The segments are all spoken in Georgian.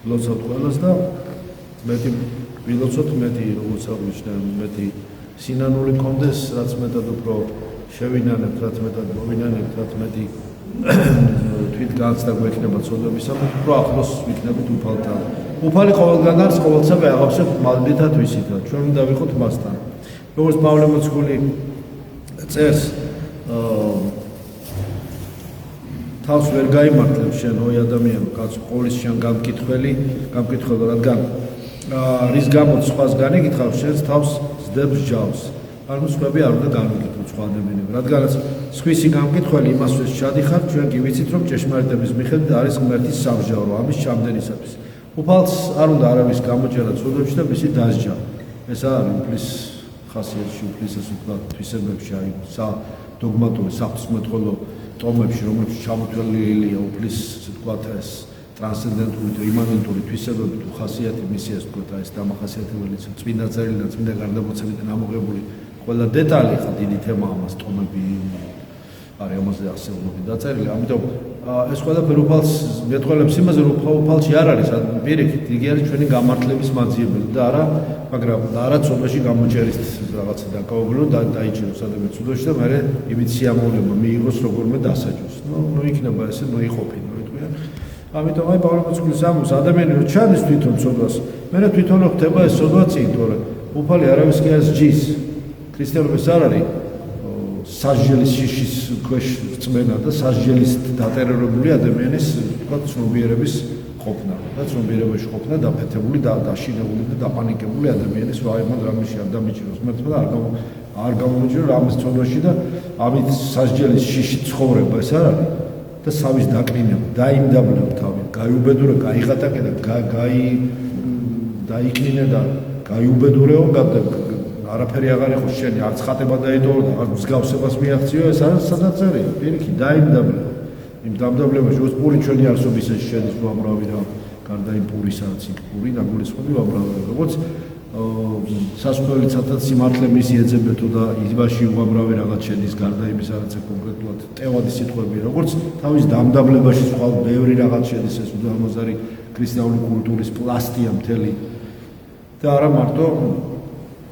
ვილოცავთ ყველას და მეტი ვილოცოთ, მეტი როგორც აღნიშნე, მეტი სინანული კონდეს, რაც მეტად უფრო შევინანებთ, რაც მეტად მოვინანებთ, რაც მეტი თვითგანცდა გვექნება ცოდვებისამეც, უფრო ახლოს ვიქნებით უფალთან. უფალი ყოველგან არის, ყოველსა ვეღავსებთ მალდითად ვისითად. ჩვენ უნდა ვიყოთ მასთან. როგორც პავლე მოციქული წერს, თავს ვერ გაიმართლებს შენ ოი ადამიანო, კაცო, ყოვლის შენ გამკითხველო, რადგან რის გამოც სხვას განეკითხავს, შენს თავს ზდებს ჯავს. ანუ სხვები არ უნდა განვიკითხოთ სხვა ადამიანები, რადგანაც სხვისი გამკითხველი იმასვე შადიხარ, ჩვენ კი ვიცით, რომ ჭეშმარიტების მიხედვით არის ღმერთის სამსჯავრო, ამის ჩამდენისათვის. უფალს არ უნდა არავის გამოჯერა ცოდვებში და მისი დასჯა. ეს არის უფლის ხასიათში, უფლის ასე ვთქვათ, თვისებებში, აი დოგმატური საღვთისმეტყველო ტომებში, რომლებშიც ჩამოთვლილია უფლის, ასე ვთქვათ, ეს ტრანსცენდენტული და იმანენტური თვისებები თუ ხასიათი მისი, ასე ვთქვათ, ეს დამახასიათებელი წმინდა წერილი და წმინდა გარდამოცემიდან ამოღებული ყველა დეტალი ხა დიდი თემა ამას ტომები არის ამაზე ასეულობი დაწერილი. ამიტომ ეს ყველაფერი უფალს მეტყველებს იმაზე, რომ უფალში არ არის პირიქით, იგი არის ჩვენი გამართლების მაძიებელი და არა ცოდვაში გამოჯერის რაღაცა დაკავებული და დაიჭიროს ადამიანს ცოდვაში და მერე იმით სიამოვნება მიიღოს როგორმე დასაჯოს. ნუ იქნება ესე, ნუ იყოფინო იტყვიან. ამიტომ აი პავლე მოციქულის ამბობს, ადამიანი რო ჩადის თვითონ ცოდვას, მერე თვითონ ხდება ეს ცოდვა წინ, თორე უფალი არავის კი არ სჯის. ქრისტიანობის არ არის სასჯელის შიშის ქვეშ რწმენა და სასჯელის დატერერებული ადამიანის თქვა ცნობიერების ყოფნა და ცნობიერებაში ყოფნა დაფეთებული და დაშინებული და დაპანიკებული ადამიანის ვაიმად რამეში არ დამიჭიროს მერტმა და არ გამომიჭირო რამის ცოდვაში და ამით სასჯელის შიში ცხოვრება ეს არ არის და სავის დაკნინება დაიმდაბლებ თავი გაიუბედურე გაიღატაკე და დაიკნინე და გაიუბედურეო არაფერი აღარ იყო შენი არც ხატება დაიდორო და არც მსგავსებას მიაღწიო ეს არის სადაც წერია პირიქით დაიმდაბლებ იმ დამდაბლებაში ως პური ჩვენი არსობის ეს შედის უამრავი რა გარდა იმ პურისაც იქ პური და გულისხმობი უამრავი როგორც სასწავლელი ცალკე სიმართლე მისი ეძებეთო და იმაში უამრავი რაღაც შედის გარდა იმის არაცა კონკრეტულად ტევადი სიტყვები როგორც თავის დამდაბლებაში სხვა ბევრი რაღაც შედის ეს უდამაზარი ქრისტიანული კულტურის პლასტია მთელი და არა მარტო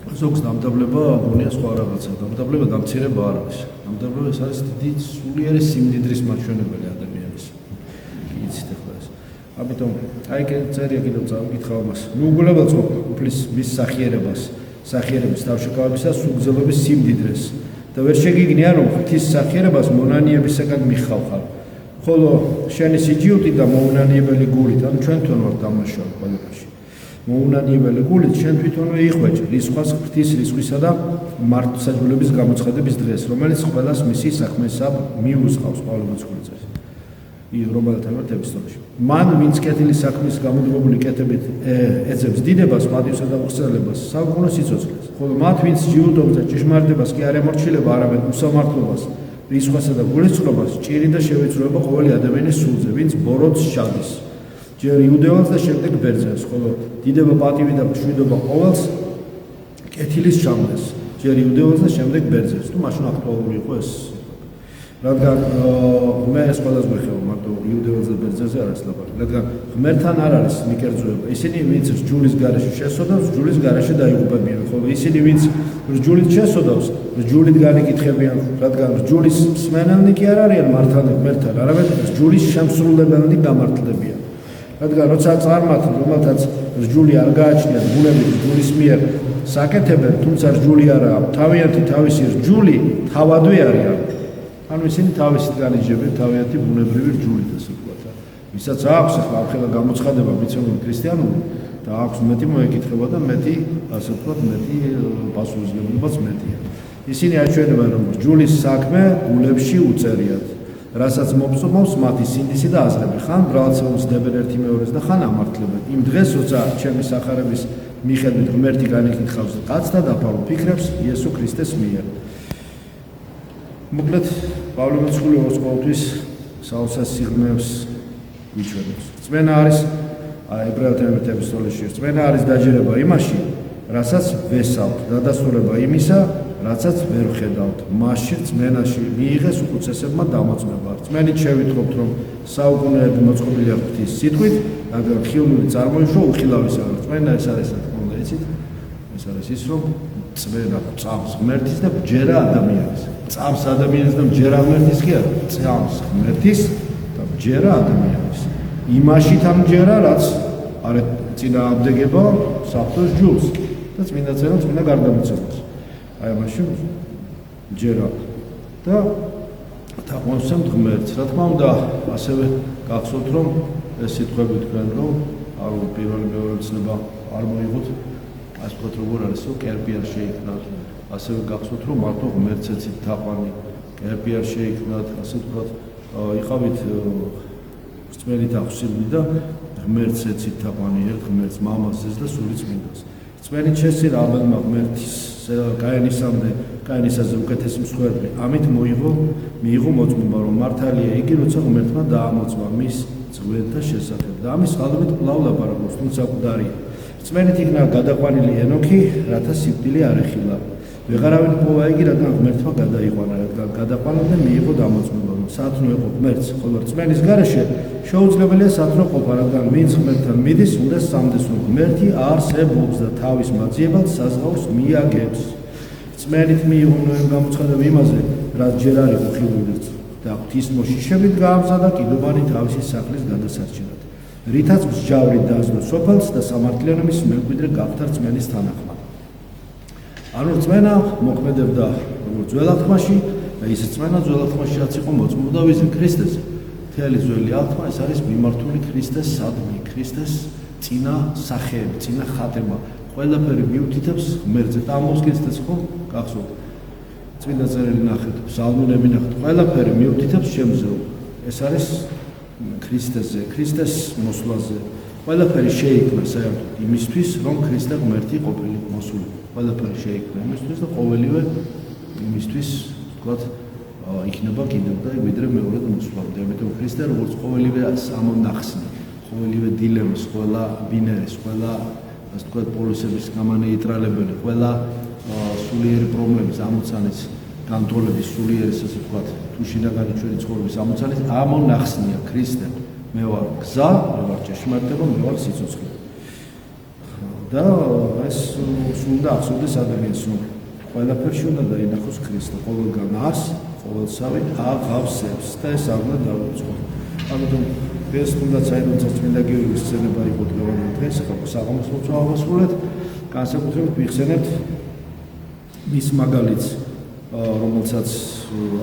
ზოგს დამდაბლება გონია სხვა რაღაცა დამდაბლება დამცირება არ არის დამდაბლება ეს არის დიდი სულიერი სიმდიდრის მაჩვენებელი ადამიანის იცით ახლა ეს ამიტომ აი წერია კიდევ წავიკითხავ მას მიუგულებელს უფლის მის სახიერების თავშეკავებისას უგზელობის სიმდიდრეს და ვერ შეგიგნია რომ ღვთის სახიერებას მონანიებისაგან მიხავხარ ხოლო შენი სიჯიუტი და მოუნანიებელი გულით ანუ ჩვენ თვითონ ვართ დამნაშავე ყველაფერში მოუნანიებელი გულით შენ თვითონვე იხვეჭ რისხვას ღვთის რისხვისა და მართლმსაჯულების გამოცხადების დღეს რომელიც ყველას მისი საქმესა მიუსყავს პავლე მოციქული წერს რომაელთა ეპისტოლეში მან ვინც კეთილი საქმის გამოდგებული კეთებით ეძებს დიდებას პატივსა და უხსნელებას საუკუნო სიცოცხლეს ხოლო მათ ვინც ჯიუტობს და ჭეშმარიტებას კი არ ემორჩილება არამედ უსამართლობას რისხვასა და გულისწყრობას ჭირი და შევიწროება ყოველი ადამიანის სულზე ვინც ბოროტს შადის ჯერ იუდეველს და შემდეგ ბერძენს, ხოლო დიდება პატივი და მშვიდობა ყოველს კეთილის ჩამდეს, ჯერ იუდეველს და შემდეგ ბერძენს. თუ მაშინ აქტუალური იყო ეს. რადგან მე ეს ყველას გვეხება, მარტო იუდეველს და ბერძენს არ არის ლაპარაკი. რადგან ღმერთთან არ არის მიკერძოება. ისინი ვინც რჯულის გარეშე შესოდავს, რჯულის გარეშე დაიღუპებიან, ხოლო ისინი ვინც რჯულით შესოდავს, რჯულით განეკითხებიან, რადგან რჯულის მსმენელნი კი არ არიან ღმერთთან, არამედ რჯულის შემსრულებელნი გამართლებიან. რადგან როცა წარმართთ რომელთაც რჯული არ გააჩნიათ ბუნებით რჯულის მიერ საკეთებენ თუმცა რჯული არა თავიანთი თავისი რჯული თავადვე არიან ანუ ისინი თავისით განიჯებენ თავიანთი ბუნებრივი რჯულით ასე ვთქვათ ვისაც აქვს ახლა ახლა გამოცხადება მიცემული ქრისტიანული და აქვს მეტი მოეკითხება და მეტი ასე ვთქვათ მეტი პასუხისმგებლობაც მეტია ისინი აჩვენებენ რომ რჯულის საქმე გულებში უწერიათ რასაც მოფსომავს მათი სინდისი და აზრები ხან ბრალცეულს დებენ ერთი მეორეს და ხან ამართლებენ იმ დღეს როცა ჩემი სახარების მიხედვით ღმერთი განეკითხავს კაცს და დაფარულ ფიქრებს იესო ქრისტეს მიერ მოკლედ პავლე მოციქული ყოველთვის საოცარ სიღრმეებს გვიჩვენებს რწმენა არის ებრაელთა ეპისტოლეში რწმენა არის დაჯერება იმაში რასაც ვესავთ დადასტურება იმისა რაცაც ვერ ხედავთ, მასში რწმენაში მიიღეს უხუცესებმა დამოწმება. რწმენით შევიტყობთ, რომ საუკუნეები მოწყობილია ღვთის სიტყვით რადგან ხილული წარმოიშვა უხილავისა. წმენა ეს არის, რა თქმა უნდა, იცით? ეს არის ის, რომ წმენა წამს ღმერთის და ბჯერა ადამიანის. წამს ადამიანის და ბჯერა ღმერთის კი არა, წამს ღმერთის და ბჯერა ადამიანის. იმაში თამჯერა, რაც არ წინააღმდეგება საფრთხეს ჯულს და წმინდა წერა წმინდა გარდამცემს. აი ამაში ჯერა და თაყვანისმცემთ ღმერთს. რა თქმა უნდა, ასევე გახსოვთ, რომ ეს სიტყვები თქვენ რომ არ პირველი მეორე ცნება არ მოიღოთ, ასე ვთქვათ, როგორ არის, რომ კერპი არ შეიქმნათ. ასევე გახსოვთ, რომ მარტო ღმერთს ეცით თაყვანი, კერპი არ შეიქმნათ, ასე ვთქვათ, იყავით რწმენით ახსნილი და ღმერთს ეცით თაყვანი, ერთ ღმერთს, მამაზეს და სული წმინდას. რწმენით შესწირა აბელმა ღმერთის გაენისამდე, გაენისაზე უკეთესი მსხვერპლი. ამით მიიღო მოწმობა, რომ მართალია იგი, როცა ღმერთმა დაამოწმა მის ძღვენთა შესახებ და ამის წყალობით კვლავ ლაპარაკობს, თუმცა მკვდარია. რწმენით იქნა გადაყვანილი ენოქი, რათა სიკვდილი არ ეხილა. ვეღარავინ პოვა იგი, რადგან ღმერთმა გადაიყვანა, რადგან გადაყვანამდე მიიღო დამოწმება, რომ სათნო ეყო ღმერთს, ხოლო რწმენის გარეშე შეუძლებელია სათნო ყოფა, რადგან ვინც ღმერთთან მიდის, უნდა სამდეს, რომ ღმერთი არსებობს და თავის მაძიებელს საზღაურს მიაგებს. რწმენით მიიღო ნოემ გამოცხადება იმაზე, რაც ჯერ არ იყო ხილული და ღვთის მოშიშებით გაამზადა კიდობანი თავისი სახლის გადასარჩენად. რითაც მსჯავრით დაასდო სოფელს და სამართლიანობის მემკვიდრე გახდა რწმენის თანახმად. ანუ რწმენა მოქმედებდა როგორც ძველ აღთქმაში და ის რწმენა ძველ აღთქმაში რაც იყო მოწმობდა ვიზე ქრისტეს. მთელი ძველი აღთქმა ეს არის მიმართული ქრისტეს სადმი, ქრისტეს წინა სახეები, წინა ხატება. ყველაფერი მიუთითებს ღმერთზე და ამბობს ქრისტეს ხო გახსოვთ. წმინდა წერილი ნახეთ, ფსალმუნები ნახეთ, ყველაფერი მიუთითებს შემზე. ეს არის ქრისტესზე, ქრისტეს მოსვლაზე. ყველაფერი შეიქმნა საერთოდ იმისთვის, რომ ქრისტე ღმერთი ყოფილიყო მოსული. ყველაფერი შეიქმნა იმისთვის და ყოველივე იმისთვის, ვთქვათ, იქნება კიდევ და ვიდრე მეორედ მოსვლამდე. ამიტომ ქრისტე როგორც ყოველივე ამონახსნი, ყოველივე დილემის, ყველა ბინერის, ყველა ასე ვთქვათ, პოლისების გამანეიტრალებელი, ყველა სულიერი პრობლემის ამოცანის განტოლების სულიერი, ასე ვთქვათ, თუ შინაგანი ჩვენი ცხოვრების ამოცანის ამონახსნია ქრისტე. მე ვარ გზა, მე ვარ ჭეშმარიტება, მე ვარ სიცოცხლე. და ეს უნდა ახსოვდეს ადამიანს, რომ ყველაფერში უნდა დაინახოს ქრისტე, ყოველგან ას, ყოველსავე აღავსებს და ეს არ უნდა დავიწყო. ამიტომ ეს თუნდაც აი როცა წმინდა გიორგის სცენება იყო დღევანდელ დღეს, საღამოს როცა ავასრულეთ, განსაკუთრებით ვიხსენებთ მის მაგალითს, რომელსაც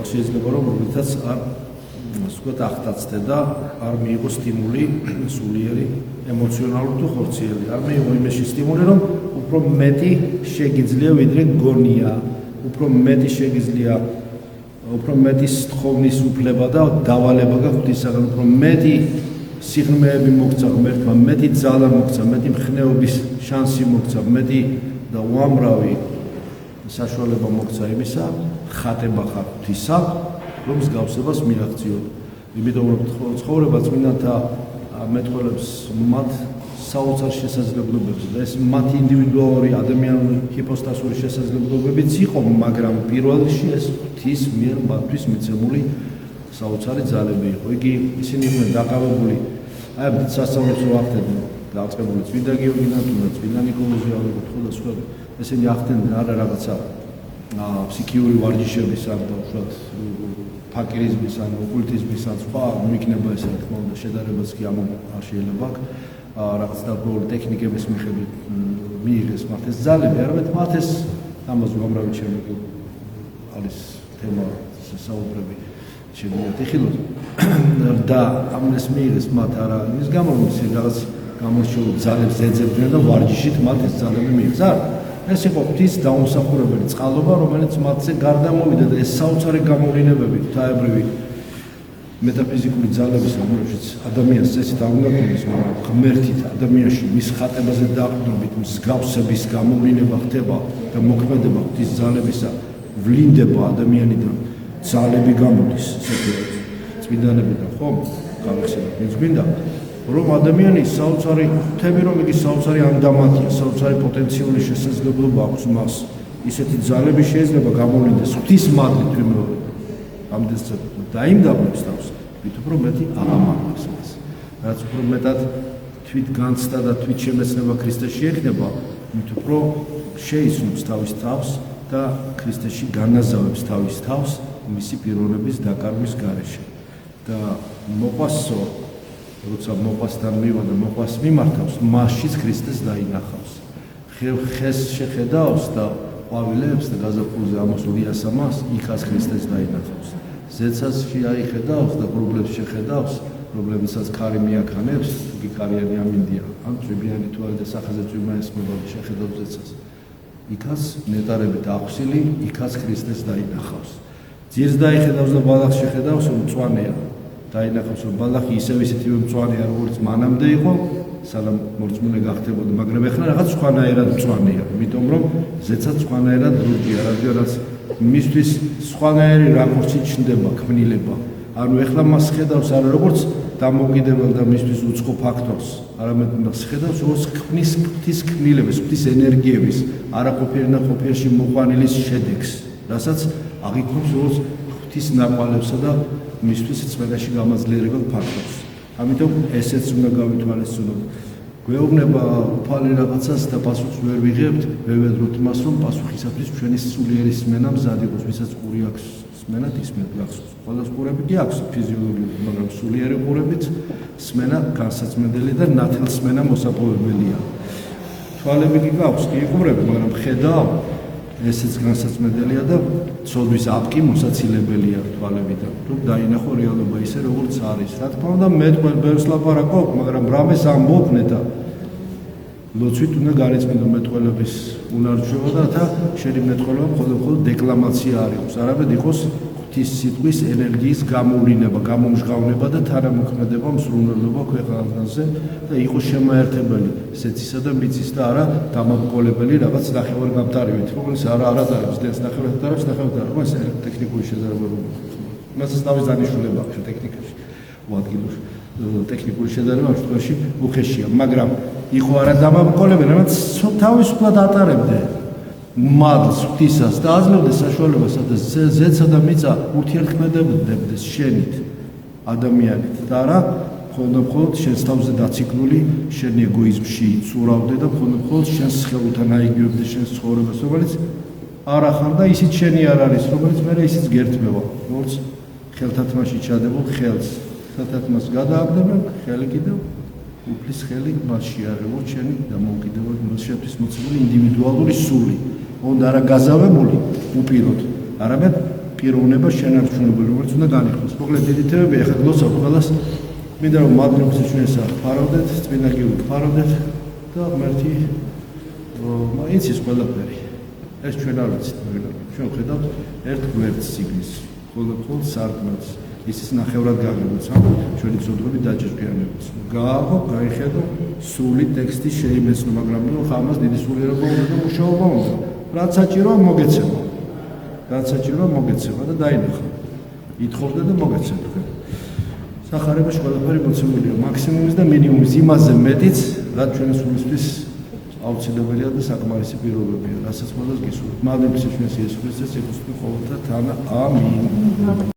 შეიძლება რომ რომელსაც არ ვთქვათ ახტაცდე და არ მიიღო სტიმული სულიერი, ემოციონალური თუ ხორციელი. არ მიიღო იმაში სტიმული, რომ უფრო მეტი შეგიძლია ვიდრე გონია, უფრო მეტი შეგიძლია, უფრო მეტი სთხოვნის უფლება და დავალება გაქვს ღვთისაგან, უფრო მეტი სიღრმეები მოგცა ღმერთმა, მეტი ძალა მოგცა, მეტი მხნეობის შანსი მოგცა, მეტი და უამრავი საშუალება მოგცა იმისა, ხატება ხარ ღვთისა, რომ მსგავსებას მიაღწიო. იმიტომ რომ ცხოვრება წმინდანთა მეტყველებს მათ საოცარ შესაძლებლობებს და ეს მათი ინდივიდუალური ადამიანური ჰიპოსტასური შესაძლებლობებიც იყო, მაგრამ პირველ რიგში ეს ღვთის მიერ მათთვის მიცემული საოცარი ძალები იყო. ისინი იყვნენ დაკავებული, აი ამ სასწაულებს რო ახდენდნენ, დაწყებული წმინდა გიორგიდან თუ წმინდა ნიკოლოზი ავიღოთ და სხვა. ესენი ახდენდნენ არა რაღაცა ფსიქიური ვარჯიშების ან უშუალოდ ფაკირიზმის ან ოკულტიზმის ან სხვა მოიქნება ეს რა თქმა უნდა შედარებაც კი ამან არ შეიძლება აქვს რაღაც დაბოლოებული ტექნიკების მიხედვით მიიღეს მათ ეს ძალები, არამედ მათ ეს ამაზე უამრავი შემდეგი არის თემა საუბრები შეგიძლიათ ეხილოთ და ამას მიიღეს მათ არა იმის გამო რომ ისინი რაღაც გამორჩეულ ძალებს ეძებდნენ და ვარჯიშით მათ ეს ძალები მიიღეს არა ეს იყო ღვთის დაუმსახურებელი წყალობა, რომელიც მათზე გარდა მოვიდა და ეს საოცარი გამოვლინებები, ღვთაებრივი მეტაფიზიკური ძალების ამბავშიც ადამიანს წესით არ უნდა ქონდეს, მაგრამ ღმერთით ადამიანში მის ხატებაზე დაყრდნობით მსგავსების გამოვლინება ხდება და მოქმედება ღვთის ძალებისა ვლინდება ადამიანიდან ძალები გამოდის, ესეთი წმინდანებიდან, ხო? გავიხსენოთ, ვინც გვინდა რომ ადამიანი საოცარი ღვთები რომ იგი საოცარი ანდამატია, საოცარი პოტენციური შესაძლებლობა აქვს მას. ისეთი ძალები შეიძლება გამოვლინდეს ღვთის მადლით ვიმეორე. ამდენს დაიმდაბლებს თავს, ვით უფრო მეტი აღამარხებს მას. რაც უფრო მეტად თვით განცდა და თვით შემეცნება ქრისტეში ექნება, მით უფრო შეიცნობს თავის თავს და ქრისტეში განაზავებს თავის თავს მისი პიროვნების დაკარგვის გარეშე. და მოყვასო, როცა მოყვასთან მივა და მოყვას მიმართავს, მასშიც ქრისტეს დაინახავს. ხეს შეხედავს და ყვავილებს და გაზაფხულზე ამოსულ იასამას, იქაც ქრისტეს დაინახავს. ზეცას შეაიხედავს და პრობლემს შეხედავს, პრობლემსაც ქარი მიაქანებს, იგი ქარიანი ამინდია, ან წვიმიანი თვალი და სახეზე წვიმა ესმება შეხედავს ზეცას. იქაც ნეტარებით ახვსილი, იქაც ქრისტეს დაინახავს. ძირს დაიხედავს და ბალახს შეხედავს, რომ მწვანეა. დაინახავს, რომ ბალახი ისევ ისეთივე მწვანეა, როგორც მანამდე იყო, სანამ მორწმუნე გახდებოდა, მაგრამ ეხლა რაღაც სხვანაირად მწვანეა, იმიტომ რომ ზეცაც სხვანაირად ლურჯია, რადგანაც მისთვის სხვანაირი რაკურსი ჩნდება, ქმნილება. ანუ ეხლა მას ხედავს არა როგორც დამოუკიდებელ და მისთვის უცხო ფაქტორს, არამედ მას ხედავს როგორც ქმნის ღვთის ქმნილების, ღვთის ენერგიების, არაყოფიერ და ყოფიერში მოყვანილის შედეგს, რასაც აღიქვამს როგორც ღვთის ნაკვალევსა და მისთვის წმენდაში გამაძლიერებელ ფაქტორს. ამიტომ ესეც უნდა გავითვალისწინოთ. გვეუბნება უფალი რაღაცას და პასუხს ვერ ვიღებთ, ვევედროთ მას, რომ პასუხისათვის ჩვენი სულიერი სმენა მზად იყოს, ვისაც ყური აქვს სმენად ისმენთ გახსოვს. ყველას ყურები კი აქვს ფიზიოლოგიური, მაგრამ სულიერი ყურებით სმენა განსაცმელი და ნათელსმენა მოსაპოვებელია. თვალები კი გაქვს, კი ყურები, მაგრამ ხედავ ესეც განსაცმელია და ცოდვის აპკი მოსაცილებელია თვალებიდან, რომ დაინახო რეალობა ისე როგორც არის. რა თქმა უნდა, მე ყველს ლაპარაკობ, მაგრამ რამეს ამბობ ნეტა. ლოცვით უნდა გარიცხნიდო მეტყველების უნარჩვევა და რათა შენი მეტყველება მხოლოდ დეკლამაცია არ იყოს, არამედ იყოს ღვთის სიტყვის ენერგიის გამოვლინება, გამომჟღავნება და თანამოქმედება, მსრულნელობა ქვეყანაზე და იყოს შემაერთებელი სეცისა და მიწის და არა დამაბკოლებელი რაღაც ნახევარგამტარივით, რომელიც არა დარებს დენს ნახევარგამტარებს, მას ტექნიკური შედარება მასაც თავის დანიშნულება აქვს ტექნიკაში, ადგილებში ტექნიკური შედარება ამ შემთხვევაში უხეშია, მაგრამ იყო არა დამაბკოლებელი, რაც თავისუფლად ატარებდნენ მადლს ღვთისას და აძლევდნენ საშუალებას, სადაც ზეცა და მიწა ურთიერთქმედებოდნენ შენით, ადამიანით და არა მხოლოდ შენს თავზე დაციკლული შენი ეგოიზმში იცურავდე და მხოლოდ შენს ხელთან აიგივებდე შენს ცხოვრებას, რომელიც არ ახარ და ისიც შენი არ არის, რომელიც მე ისიც გერთმევა, როგორც ხელთათმაში ჩადებულ ხელს. ხელთათმას გადააგდებენ, ხელი კიდევ უფლის ხელი მასში არ როგორც შენი დამოუკიდებელი მასშეთის მოცემული ინდივიდუალური სული. უნდა არა გაზავებული უპიროდ, არამედ პიროვნება შენარჩუნებული, რომელიც უნდა განიხილოს. მოკლედ დიდი თემებია, ახლა გლოცავ ყველას. მინდა რომ მადლობს ჩვენსა ფარავდეთ, წმინდა გიორგი ფარავდეთ და ღმერთი იცის ყველაფერი. ეს ჩვენ არ ვიცით, მაგრამ ჩვენ ხედავთ ერთ გვერდს სიგნის, ხოლმე სარკმელს. ისიც ნახევრად გაგებულს, ჩვენი ცოდვები დაჯერგიანებულს. გააღო, გაიხედო, სული ტექსტი შეიმეცნო, მაგრამ ხამას დიდი სულიერობა უნდა და მუშაობა უნდა. რაც საჭიროა მოგეცემა. რაც საჭიროა მოგეცემა და დაინახო. ითხოვდა და მოგეცემა. სახარებაში ყველაფერი მოცემულია, მაქსიმუმის და მინიმუმის, იმაზე მეტიც, რაც ჩვენი სულისთვის აუცილებელია და საკმარისი პირობებია, რასაც მოდის გისურვებთ. მადლობს ჩვენს იესო ქრისტეს, ეკუთვნით ყოველთა თან. ამინ.